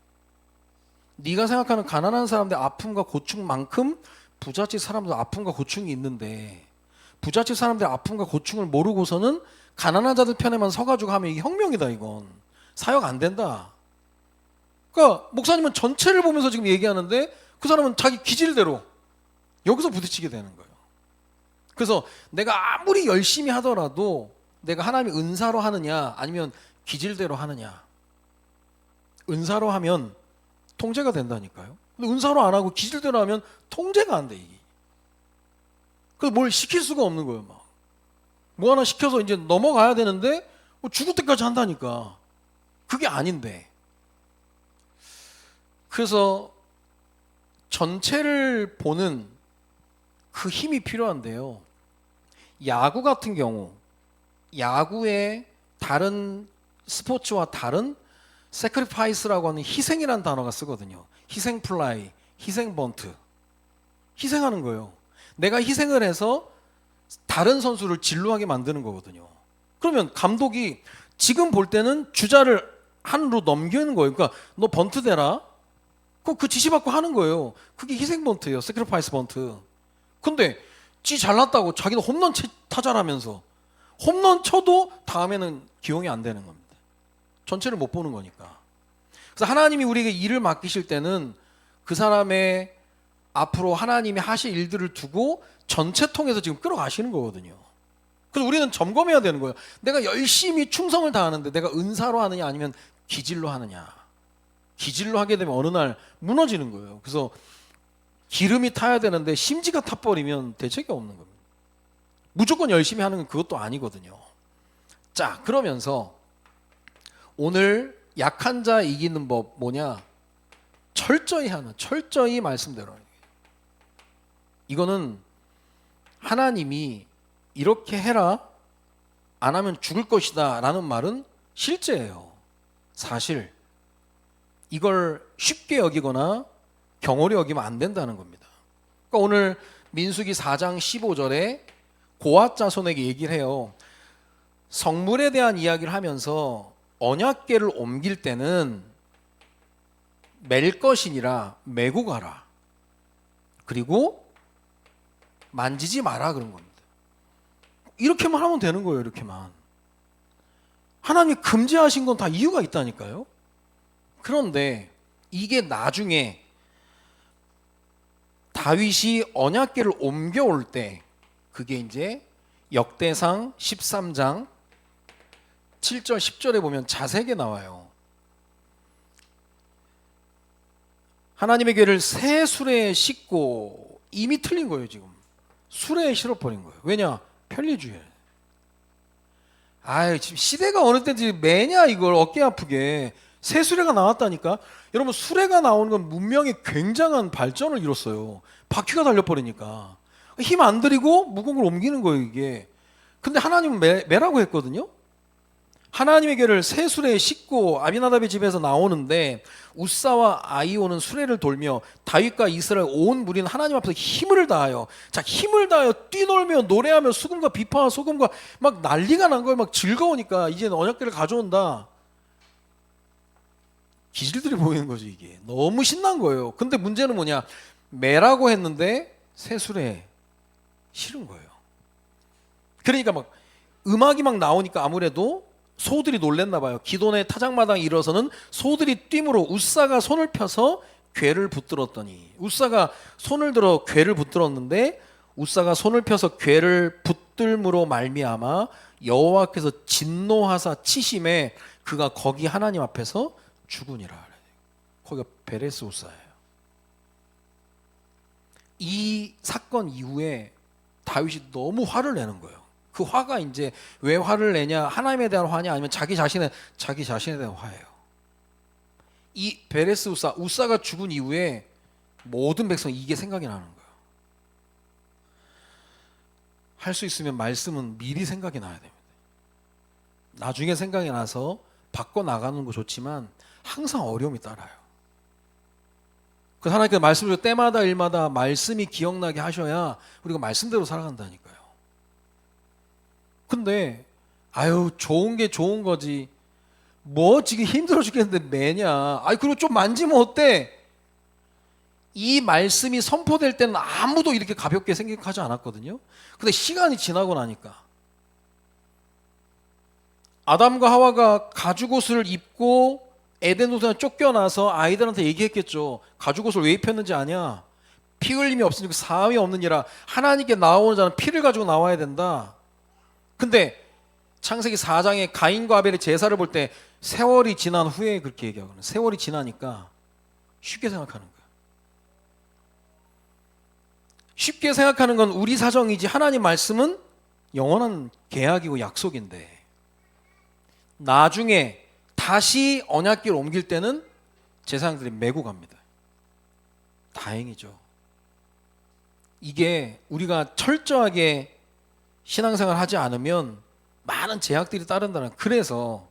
네가 생각하는 가난한 사람들의 아픔과 고충만큼 부잣집 사람들 아픔과 고충이 있는데 부잣집 사람들의 아픔과 고충을 모르고서는 가난한 자들 편에만 서가지고 하면 이게 혁명이다. 이건 사역 안 된다. 그러니까 목사님은 전체를 보면서 지금 얘기하는데 그 사람은 자기 기질대로 여기서 부딪히게 되는 거예요. 그래서 내가 아무리 열심히 하더라도 내가 하나님의 은사로 하느냐 아니면 기질대로 하느냐. 은사로 하면 통제가 된다니까요. 근데 은사로 안 하고 기질대로 하면 통제가 안 돼. 이게. 그래서 뭘 시킬 수가 없는 거예요. 막. 뭐 하나 시켜서 이제 넘어가야 되는데 죽을 때까지 한다니까. 그게 아닌데. 그래서 전체를 보는 그 힘이 필요한데요. 야구 같은 경우 야구의 다른 스포츠와 다른 sacrifice라고 하는 희생이라는 단어가 쓰거든요. 희생 플라이, 희생 번트. 희생하는 거예요. 내가 희생을 해서 다른 선수를 진루하게 만드는 거거든요. 그러면 감독이 지금 볼 때는 주자를 한으로 넘기는 거예요. 그러니까 너 번트 대라. 그 지시받고 하는 거예요. 그게 희생 번트예요. sacrifice 번트. 근데 지 잘났다고 자기는 홈런 타자라면서 홈런 쳐도 다음에는 기용이 안 되는 겁니다. 전체를 못 보는 거니까. 그래서 하나님이 우리에게 일을 맡기실 때는 그 사람의 앞으로 하나님이 하실 일들을 두고 전체 통해서 지금 끌어가시는 거거든요. 그래서 우리는 점검해야 되는 거예요. 내가 열심히 충성을 다하는데 내가 은사로 하느냐 아니면 기질로 하느냐. 기질로 하게 되면 어느 날 무너지는 거예요. 그래서 기름이 타야 되는데 심지가 타버리면 대책이 없는 겁니다. 무조건 열심히 하는 건 그것도 아니거든요. 자, 그러면서 오늘 약한 자 이기는 법 뭐냐? 철저히 말씀대로. 이거는 하나님이 이렇게 해라 안 하면 죽을 것이다 라는 말은 실제예요. 사실 이걸 쉽게 여기거나 경홀히 여기면 안 된다는 겁니다. 그러니까 오늘 민수기 4장 15절에 고앗 자손에게 얘기를 해요. 성물에 대한 이야기를 하면서 언약궤를 옮길 때는 맬 것이니라 메고 가라. 그리고 만지지 마라 그런 겁니다. 이렇게만 하면 되는 거예요. 이렇게만. 하나님이 금지하신 건 다 이유가 있다니까요. 그런데 이게 나중에 다윗이 언약궤를 옮겨올 때 그게 이제 역대상 13장 7절 10절에 보면 자세하게 나와요. 하나님의 궤를 새 수레에 싣고 이미 틀린 거예요. 지금 수레에 실어버린 거예요. 왜냐? 편리주의. 지금 시대가 어느 때인지 매냐 이걸 어깨 아프게 새 수레가 나왔다니까. 여러분 수레가 나오는 건 문명의 굉장한 발전을 이뤘어요. 바퀴가 달려버리니까 힘 안 들이고 무거운 걸 옮기는 거예요 이게. 근데 하나님은 매라고 했거든요. 하나님의 궤를 새 수레에 싣고 아비나답의 집에서 나오는데 우사와 아이오는 수레를 돌며 다윗과 이스라엘 온 무리는 하나님 앞에서 힘을 다하여 힘을 다하여 뛰놀며 노래하며 수금과 비파와 소금과 막 난리가 난 거예요. 막 즐거우니까 이제 언약궤를 가져온다. 기질들이 보이는 거죠 이게. 너무 신난 거예요. 근데 문제는 뭐냐? 매라고 했는데 새 수레에 실은 거예요. 그러니까 막 음악이 막 나오니까 아무래도 소들이 놀랬나 봐요. 기돈의 타작마당에 일어서는 소들이 뛰므로 우사가 손을 펴서 궤를 붙들었더니 우사가 손을 들어 궤를 붙들었는데 우사가 손을 펴서 괴를 붙들므로 말미암아 여호와께서 진노하사 치심에 그가 거기 하나님 앞에서 죽으니라. 거기가 베레스 우사예요. 이 사건 이후에 다윗이 너무 화를 내는 거예요. 그 화가 이제 왜 화를 내냐? 하나님에 대한 화냐? 아니면 자기 자신에 대한 화예요. 이 베레스 우사가 죽은 이후에 모든 백성이 이게 생각이 나는 거예요. 할 수 있으면 말씀은 미리 생각이 나야 됩니다. 나중에 생각이 나서 바꿔 나가는 거 좋지만 항상 어려움이 따라요. 그래서 하나님께서 말씀을 때마다 일마다 말씀이 기억나게 하셔야 우리가 말씀대로 살아간다니까요. 근데 좋은 게 좋은 거지 뭐 지금 힘들어 죽겠는데 매냐, 그리고 좀 만지면 어때? 이 말씀이 선포될 때는 아무도 이렇게 가볍게 생각하지 않았거든요. 근데 시간이 지나고 나니까 아담과 하와가 가죽옷을 입고 에덴 동산에 쫓겨나서 아이들한테 얘기했겠죠. 가죽옷을 왜 입혔는지 아냐? 피 흘림이 없으니까 사함이 없느니라. 하나님께 나오는 자는 피를 가지고 나와야 된다. 근데 창세기 4장에 가인과 아벨의 제사를 볼 때 세월이 지난 후에 그렇게 얘기하거든요. 세월이 지나니까 쉽게 생각하는 거예요. 쉽게 생각하는 건 우리 사정이지 하나님 말씀은 영원한 계약이고 약속인데 나중에 다시 언약궤를 옮길 때는 제사장들이 메고 갑니다. 다행이죠. 이게 우리가 철저하게 신앙생활 하지 않으면 많은 제약들이 따른다는, 그래서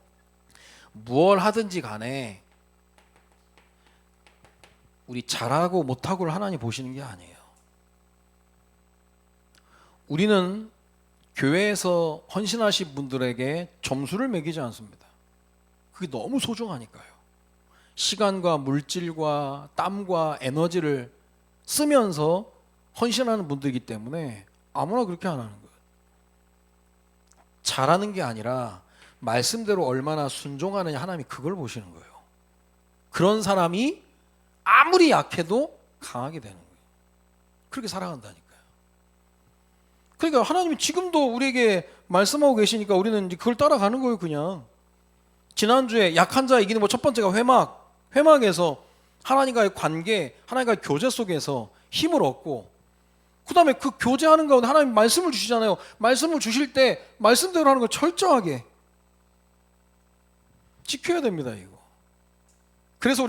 무얼 하든지 간에 우리 잘하고 못하고를 하나님 보시는 게 아니에요. 우리는 교회에서 헌신하신 분들에게 점수를 매기지 않습니다. 그게 너무 소중하니까요. 시간과 물질과 땀과 에너지를 쓰면서 헌신하는 분들이기 때문에 아무나 그렇게 안 하는 거예요. 잘하는 게 아니라 말씀대로 얼마나 순종하느냐, 하나님이 그걸 보시는 거예요. 그런 사람이 아무리 약해도 강하게 되는 거예요. 그렇게 살아간다니까요. 그러니까 하나님이 지금도 우리에게 말씀하고 계시니까 우리는 이제 그걸 따라가는 거예요. 그냥 지난주에 약한 자 이기는 첫 번째가 회막에서 하나님과의 관계, 하나님과의 교제 속에서 힘을 얻고, 그 다음에 그 교제하는 가운데 하나님 말씀을 주시잖아요. 말씀을 주실 때 말씀대로 하는 걸 철저하게 지켜야 됩니다. 이거. 그래서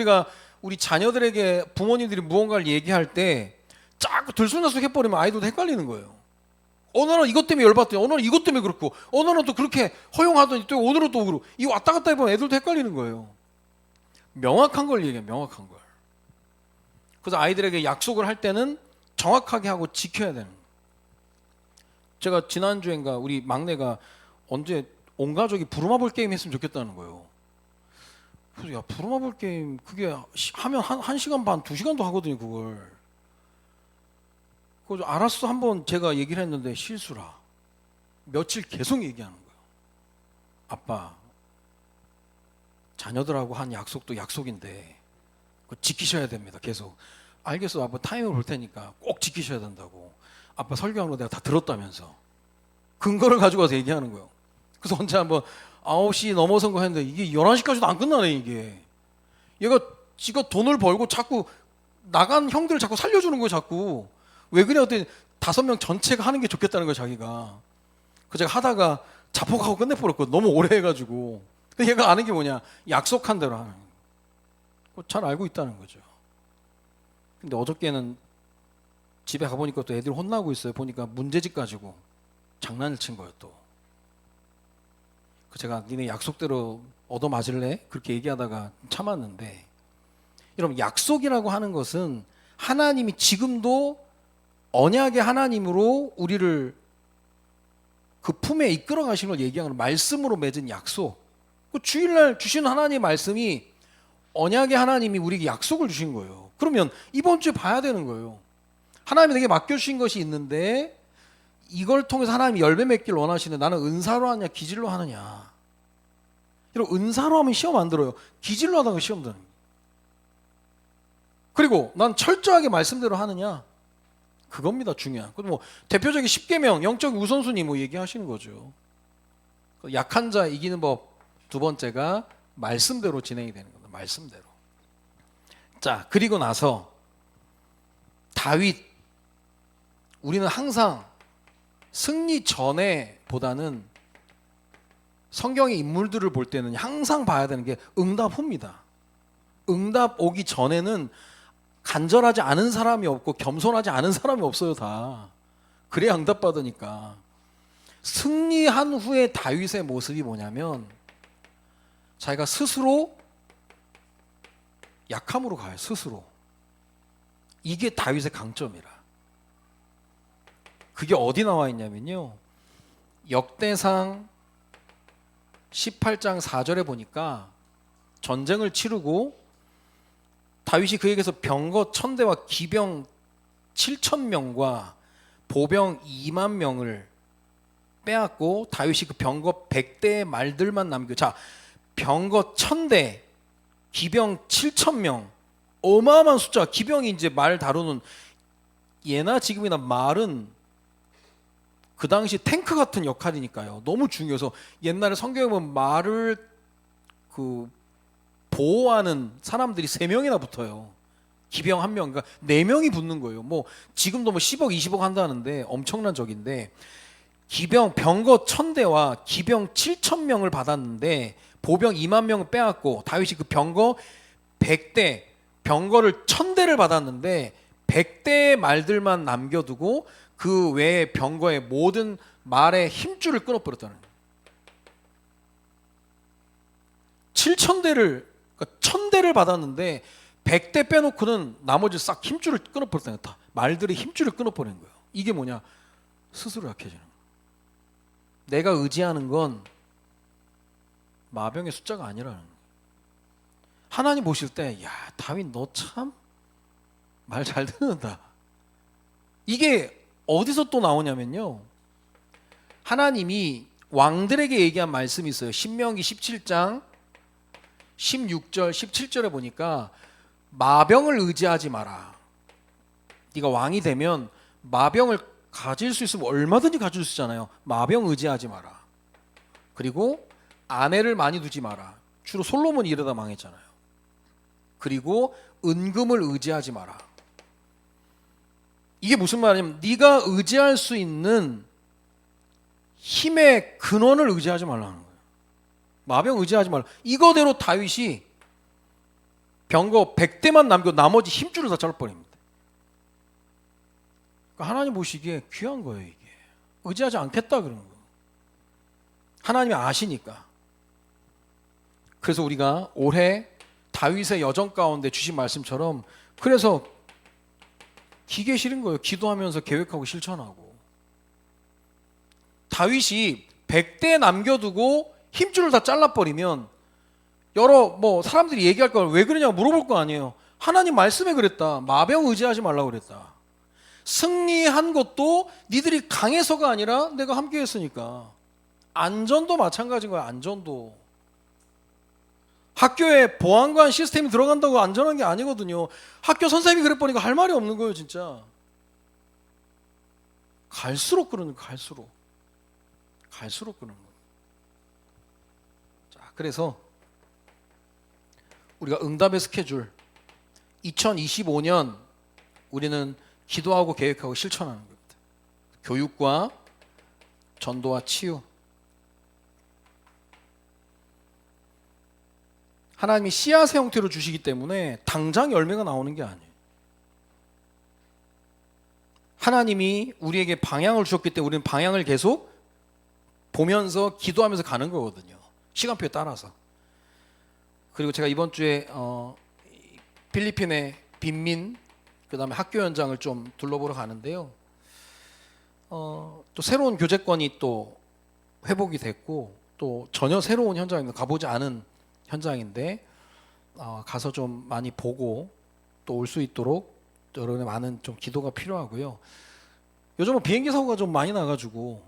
우리 자녀들에게 부모님들이 무언가를 얘기할 때 자꾸 들쑥날쑥 해버리면 아이들도 헷갈리는 거예요. 어느 날은 이것 때문에 열받더니 어느 날은 이것 때문에 그렇고 어느 날은 또 그렇게 허용하더니 또 오늘은 또 그러고, 이 왔다 갔다 해보면 애들도 헷갈리는 거예요. 명확한 걸 얘기해요. 명확한 걸. 그래서 아이들에게 약속을 할 때는 정확하게 하고 지켜야 되는 거예요. 제가 지난주엔가 우리 막내가 언제 온 가족이 부루마블 게임 했으면 좋겠다는 거예요. 그래서 야, 부루마블 게임 그게 하면 한 1시간 반 2시간도 하거든요. 그걸. 그래서 알았어, 한번 제가 얘기를 했는데 실수라. 며칠 계속 얘기하는 거예요. 아빠, 자녀들하고 한 약속도 약속인데 그거 지키셔야 됩니다. 계속. 알겠어, 아빠 타이밍을 볼 테니까 꼭 지키셔야 된다고. 아빠 설교한 거 내가 다 들었다면서 근거를 가지고 와서 얘기하는 거예요. 그래서 언제 한번 9시 넘어선 거 했는데 이게 11시까지도 안 끝나네. 이게 얘가 지가 돈을 벌고 자꾸 나간 형들을 자꾸 살려주는 거예요. 자꾸 왜 그래? 어떤 5명 전체가 하는 게 좋겠다는 거예요. 자기가. 그 제가 하다가 자폭하고 끝내버렸거든. 너무 오래 해가지고. 근데 얘가 아는 게 뭐냐, 약속한 대로 하는 거. 잘 알고 있다는 거죠. 근데 어저께는 집에 가보니까 또 애들이 혼나고 있어요. 보니까 문제집 가지고 장난을 친 거예요. 또 제가 니네 약속대로 얻어맞을래? 그렇게 얘기하다가 참았는데, 여러분 약속이라고 하는 것은 하나님이 지금도 언약의 하나님으로 우리를 그 품에 이끌어 가시는 걸 얘기하는 말씀으로 맺은 약속. 그 주일날 주신 하나님의 말씀이 언약의 하나님이 우리에게 약속을 주신 거예요. 그러면 이번 주에 봐야 되는 거예요. 하나님이 내게 맡겨주신 것이 있는데 이걸 통해서 하나님이 열매 맺길 원하시는데 나는 은사로 하느냐 기질로 하느냐. 여러분, 은사로 하면 시험 안 들어요. 기질로 하다가 시험 드는 거예요. 그리고 난 철저하게 말씀대로 하느냐, 그겁니다, 중요한. 뭐 대표적인 10계명 영적 우선순위 뭐 얘기하시는 거죠. 약한 자 이기는 법 두 번째가 말씀대로 진행이 되는 겁니다. 말씀대로. 자, 그리고 나서 다윗, 우리는 항상 승리 전에 보다는 성경의 인물들을 볼 때는 항상 봐야 되는 게 응답 후입니다. 응답 오기 전에는 간절하지 않은 사람이 없고 겸손하지 않은 사람이 없어요. 다 그래야 응답 받으니까. 승리한 후에 다윗의 모습이 뭐냐면 자기가 스스로 약함으로 가요. 스스로. 이게 다윗의 강점이라. 그게 어디 나와 있냐면요, 역대상 18장 4절에 보니까 전쟁을 치르고 다윗이 그에게서 병거 1000대와 기병 7000명과 보병 2만 명을 빼앗고 다윗이 그 병거 100대의 말들만 남겨. 자, 병거 1000대, 기병 7000명, 어마어마한 숫자. 기병이 이제 말 다루는, 예나 지금이나 말은 그 당시 탱크 같은 역할이니까요. 너무 중요해서 옛날에 성경에 보면 말을 그 보호하는 사람들이 3명이나 붙어요. 기병 1명, 그러니까 4명이 붙는 거예요. 뭐 지금도 뭐 10억, 20억 한다는데 엄청난 적인데, 기병 병거 1000대와 기병 7000명을 받았는데 보병 2만 명을 빼앗고 다윗이 그 병거 100대, 병거를 1000대를 받았는데 100대의 말들만 남겨두고 그 외에 병거의 모든 말의 힘줄을 끊어버렸다는 거예요. 7000대를, 그러니까 1000대를 받았는데 100대 빼놓고는 나머지 싹 힘줄을 끊어버렸다는 거예요. 말들의 힘줄을 끊어버린 거예요. 이게 뭐냐? 스스로 약해지는 거예요. 내가 의지하는 건 마병의 숫자가 아니라는 거예요. 하나님 보실 때, 야, 다윗 너 참 말 잘 듣는다. 이게 어디서 또 나오냐면요, 하나님이 왕들에게 얘기한 말씀이 있어요. 신명기 17장 16절 17절에 보니까 마병을 의지하지 마라. 네가 왕이 되면 마병을 가질 수 있으면 얼마든지 가질 수 있잖아요. 마병 의지하지 마라. 그리고 아내를 많이 두지 마라. 주로 솔로몬이 이러다 망했잖아요. 그리고 은금을 의지하지 마라. 이게 무슨 말이냐면 네가 의지할 수 있는 힘의 근원을 의지하지 말라는 거예요. 마병 의지하지 말라. 이거대로 다윗이 병거 100대만 남겨 나머지 힘줄을 다 잘라버립니다. 그러니까 하나님 보시기에 귀한 거예요. 이게 의지하지 않겠다 그런 거예요. 하나님이 아시니까. 그래서 우리가 올해 다윗의 여정 가운데 주신 말씀처럼, 그래서 기계 싫은 거예요. 기도하면서 계획하고 실천하고. 다윗이 100대 남겨두고 힘줄을 다 잘라버리면 여러 뭐 사람들이 얘기할 걸 왜 그러냐고 물어볼 거 아니에요. 하나님 말씀에 그랬다. 마병 의지하지 말라고 그랬다. 승리한 것도 니들이 강해서가 아니라 내가 함께 했으니까. 안전도 마찬가지인 거야. 안전도. 학교에 보안관 시스템이 들어간다고 안전한 게 아니거든요. 학교 선생님이 그랬보니까 할 말이 없는 거예요. 진짜 갈수록 그러는 거예요. 갈수록 그러는 거예요. 자, 그래서 우리가 응답의 스케줄 2025년 우리는 기도하고 계획하고 실천하는 겁니다. 교육과 전도와 치유. 하나님이 씨앗의 형태로 주시기 때문에 당장 열매가 나오는 게 아니에요. 하나님이 우리에게 방향을 주셨기 때문에 우리는 방향을 계속 보면서 기도하면서 가는 거거든요. 시간표에 따라서. 그리고 제가 이번 주에 필리핀의 빈민, 그 다음에 학교 현장을 좀 둘러보러 가는데요. 또 새로운 교제권이 또 회복이 됐고 또 전혀 새로운 현장입니다. 가보지 않은 현장인데 가서 좀 많이 보고 또 올 수 있도록 여러분의 많은 좀 기도가 필요하고요. 요즘은 비행기 사고가 좀 많이 나가지고,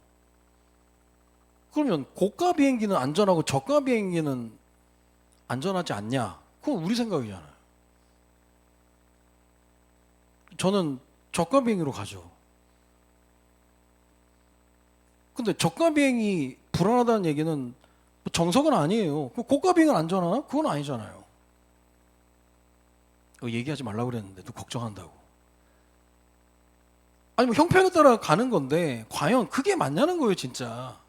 그러면 고가 비행기는 안전하고 저가 비행기는 안전하지 않냐? 그건 우리 생각이잖아요. 저는 저가 비행기로 가죠. 근데 저가 비행이 불안하다는 얘기는 정석은 아니에요. 고가 비행은 안전하나? 그건 아니잖아요. 얘기하지 말라고 그랬는데 또 걱정한다고. 아니 뭐 형편에 따라 가는 건데 과연 그게 맞냐는 거예요 진짜.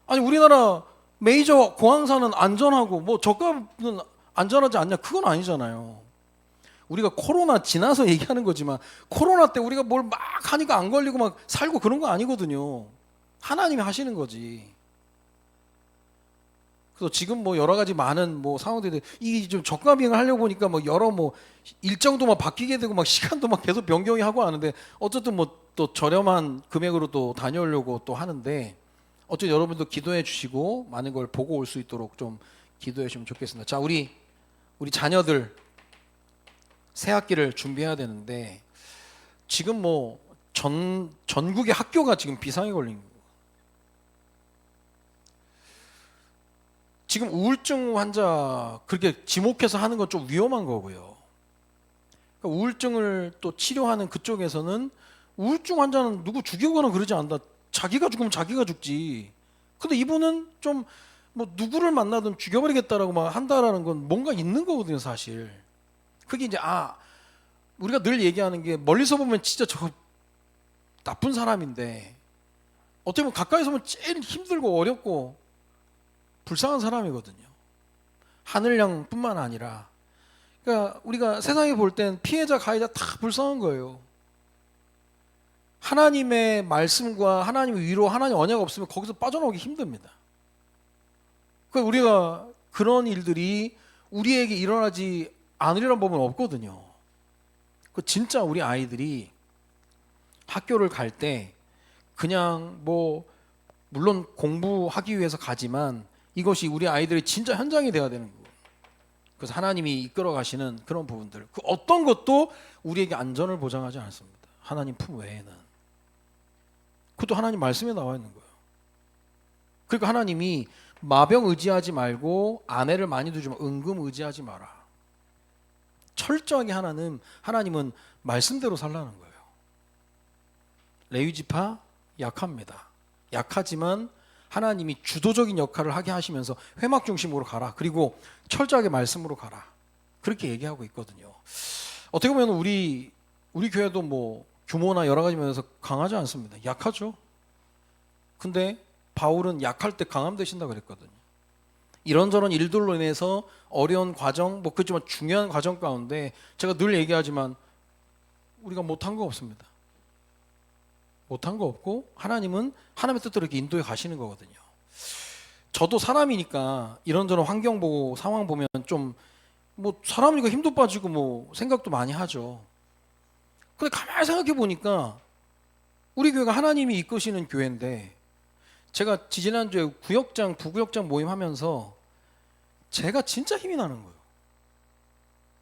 아니 우리나라 메이저 공항사는 안전하고 뭐 저가는 안전하지 않냐? 그건 아니잖아요. 우리가 코로나 지나서 얘기하는 거지만 코로나 때 우리가 뭘 막 하니까 안 걸리고 막 살고 그런 거 아니거든요. 하나님이 하시는 거지. 그래서 지금 뭐 여러 가지 많은 뭐 상황들이 이 좀 저가 비행을 하려고 보니까 뭐 여러 뭐 일정도 막 바뀌게 되고 막 시간도 막 계속 변경이 하고 하는데 어쨌든 뭐 또 저렴한 금액으로 또 다녀오려고 또 하는데 어쨌든 여러분도 기도해 주시고 많은 걸 보고 올 수 있도록 좀 기도해 주시면 좋겠습니다. 자, 우리 자녀들 새 학기를 준비해야 되는데 지금 뭐 전국의 학교가 지금 비상에 걸린 거예요. 지금 우울증 환자 그렇게 지목해서 하는 건 좀 위험한 거고요. 그러니까 우울증을 또 치료하는 그쪽에서는 우울증 환자는 누구 죽이거나 그러지 않는다. 자기가 죽으면 자기가 죽지. 근데 이분은 좀 뭐 누구를 만나든 죽여버리겠다라고 막 한다라는 건 뭔가 있는 거거든요, 사실. 그게 이제 우리가 늘 얘기하는 게 멀리서 보면 진짜 저 나쁜 사람인데 어떻게 보면 가까이서 보면 제일 힘들고 어렵고 불쌍한 사람이거든요. 하늘양뿐만 아니라 그러니까 우리가 세상에 볼 땐 피해자 가해자 다 불쌍한 거예요. 하나님의 말씀과 하나님의 위로 하나님 언약 없으면 거기서 빠져나오기 힘듭니다. 그러니까 우리가 그런 일들이 우리에게 일어나지 않으리란 법은 없거든요. 진짜 우리 아이들이 학교를 갈 때 그냥 뭐 물론 공부하기 위해서 가지만 이것이 우리 아이들의 진짜 현장이 되어야 되는 거예요. 그래서 하나님이 이끌어 가시는 그런 부분들 그 어떤 것도 우리에게 안전을 보장하지 않습니다. 하나님 품 외에는. 그것도 하나님 말씀에 나와 있는 거예요. 그러니까 하나님이 마병 의지하지 말고 아내를 많이 두지 마 은금 의지하지 마라. 철저하게 하나님은 말씀대로 살라는 거예요. 레위 지파 약합니다. 약하지만 하나님이 주도적인 역할을 하게 하시면서 회막 중심으로 가라. 그리고 철저하게 말씀으로 가라. 그렇게 얘기하고 있거든요. 어떻게 보면 우리 교회도 뭐 규모나 여러 가지 면에서 강하지 않습니다. 약하죠. 근데 바울은 약할 때 강함 되신다 그랬거든요. 이런저런 일들로 인해서 어려운 과정, 뭐 그렇지만 중요한 과정 가운데 제가 늘 얘기하지만 우리가 못한 거 없습니다. 못한 거 없고 하나님은 하나님의 뜻대로 이렇게 인도해 가시는 거거든요. 저도 사람이니까 이런저런 환경 보고 상황 보면 좀 뭐 사람이니까 힘도 빠지고 뭐 생각도 많이 하죠. 근데 가만히 생각해 보니까 우리 교회가 하나님이 이끄시는 교회인데 제가 지지난주에 구역장, 부구역장 모임하면서 제가 진짜 힘이 나는 거예요.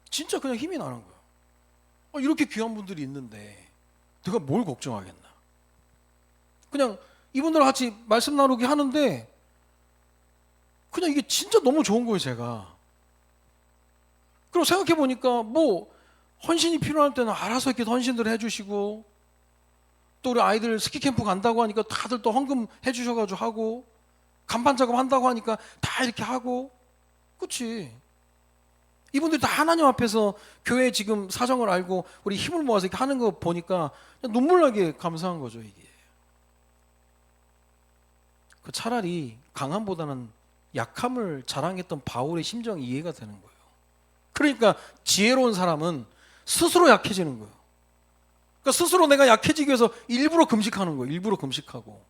진짜 그냥 힘이 나는 거예요. 이렇게 귀한 분들이 있는데 내가 뭘 걱정하겠나. 그냥 이분들과 같이 말씀 나누기 하는데 그냥 이게 진짜 너무 좋은 거예요, 제가. 그리고 생각해 보니까 뭐 헌신이 필요할 때는 알아서 이렇게 헌신들 해주시고 또 우리 아이들 스키 캠프 간다고 하니까 다들 또 헌금 해주셔가지고 하고 간판 작업 한다고 하니까 다 이렇게 하고 그렇지. 이분들이 다 하나님 앞에서 교회 지금 사정을 알고 우리 힘을 모아서 이렇게 하는 거 보니까 눈물 나게 감사한 거죠, 이게. 차라리 강함보다는 약함을 자랑했던 바울의 심정이 이해가 되는 거예요. 그러니까 지혜로운 사람은 스스로 약해지는 거예요. 그러니까 스스로 내가 약해지기 위해서 일부러 금식하는 거예요. 일부러 금식하고.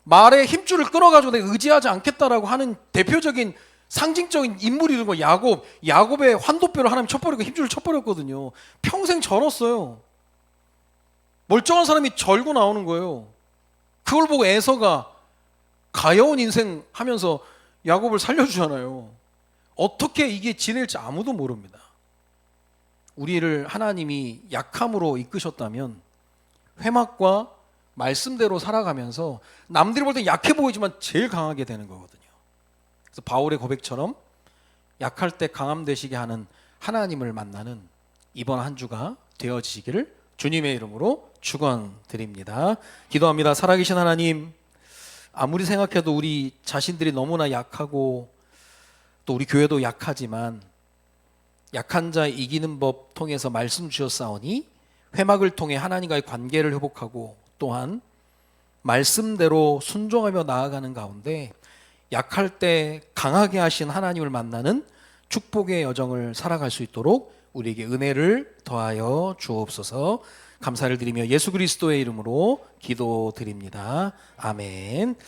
말에 힘줄을 끌어가지고 내가 의지하지 않겠다라고 하는 대표적인 상징적인 인물이 있는 거예요. 야곱의 환도뼈를 하나님 쳐버리고 힘줄을 쳐버렸거든요. 평생 절었어요. 멀쩡한 사람이 절고 나오는 거예요. 그걸 보고 에서가 가여운 인생 하면서 야곱을 살려주잖아요. 어떻게 이게 지낼지 아무도 모릅니다. 우리를 하나님이 약함으로 이끄셨다면 회막과 말씀대로 살아가면서 남들이 볼 땐 약해 보이지만 제일 강하게 되는 거거든요. 그래서 바울의 고백처럼 약할 때 강함 되시게 하는 하나님을 만나는 이번 한 주가 되어지시기를 주님의 이름으로 축원드립니다. 기도합니다. 살아계신 하나님, 아무리 생각해도 우리 자신들이 너무나 약하고 또 우리 교회도 약하지만 약한 자 이기는 법 통해서 말씀 주셨사오니 회막을 통해 하나님과의 관계를 회복하고 또한 말씀대로 순종하며 나아가는 가운데 약할 때 강하게 하신 하나님을 만나는 축복의 여정을 살아갈 수 있도록 우리에게 은혜를 더하여 주옵소서. 감사를 드리며 예수 그리스도의 이름으로 기도드립니다. 아멘.